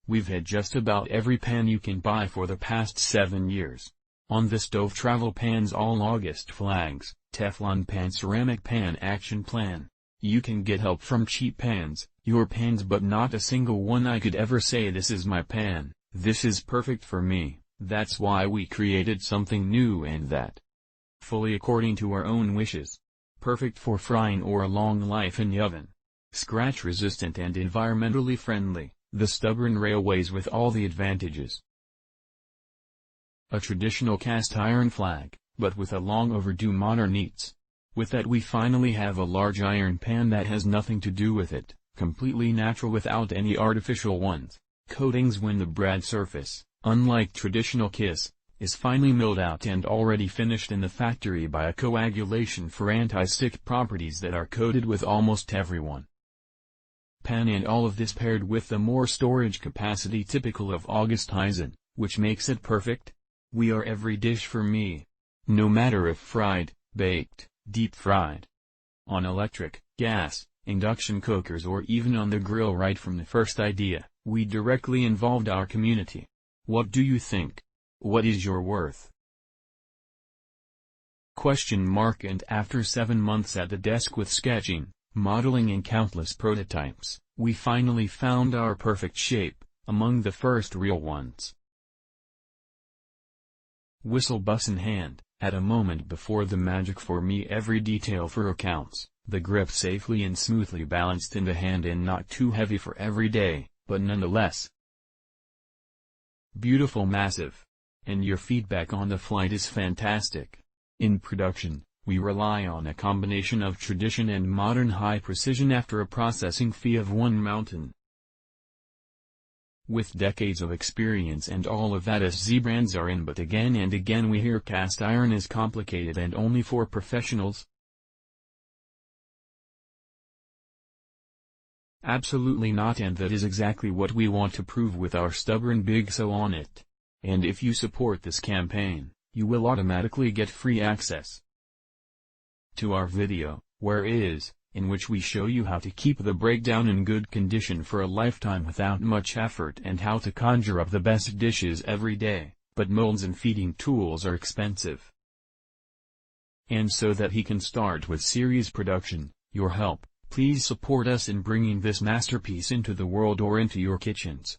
We've had just about every pan you can buy for the past 7 years. On the stove travel pans, all August flags, Teflon pan, ceramic pan, action plan. You can get help from cheap pans, your pans, but not a single one I could ever say this is my pan, this is perfect for me. That's why we created something new, and that fully according to our own wishes. Perfect for frying or a long life in the oven. Scratch resistant and environmentally friendly, the stubborn railways with all the advantages. A traditional cast iron flag, but with a long overdue modern eats. With that we finally have a large iron pan that has nothing to do with it, completely natural without any artificial ones. Coatings when the bread surface, unlike traditional kiss, is finely milled out and already finished in the factory by a coagulation for anti-stick properties that are coated with almost everyone. Pan, and all of this paired with the more storage capacity typical of August Eisen, which makes it perfect. We are every dish for me. No matter if fried, baked, deep fried. On electric, gas, induction cookers, or even on the grill. Right from the first idea, we directly involved our community. What do you think? What is your worth? And after 7 months at the desk with sketching, modeling and countless prototypes, we finally found our perfect shape, among the first real ones. Whistle bus in hand, at a moment before the magic for me, every detail for accounts, the grip safely and smoothly balanced in the hand and not too heavy for every day, but nonetheless beautiful, massive. And your feedback on the flight is fantastic. In production, we rely on a combination of tradition and modern high precision after a processing fee of one mountain. With decades of experience and all of that as Z brands are in, but again and again we hear cast iron is complicated and only for professionals. Absolutely not, and that is exactly what we want to prove with our stubborn big so on it. And if you support this campaign, you will automatically get free access to our video, in which we show you how to keep the breakdown in good condition for a lifetime without much effort, and how to conjure up the best dishes every day, but molds and feeding tools are expensive. And so that he can start with series production, your help, please support us in bringing this masterpiece into the world or into your kitchens.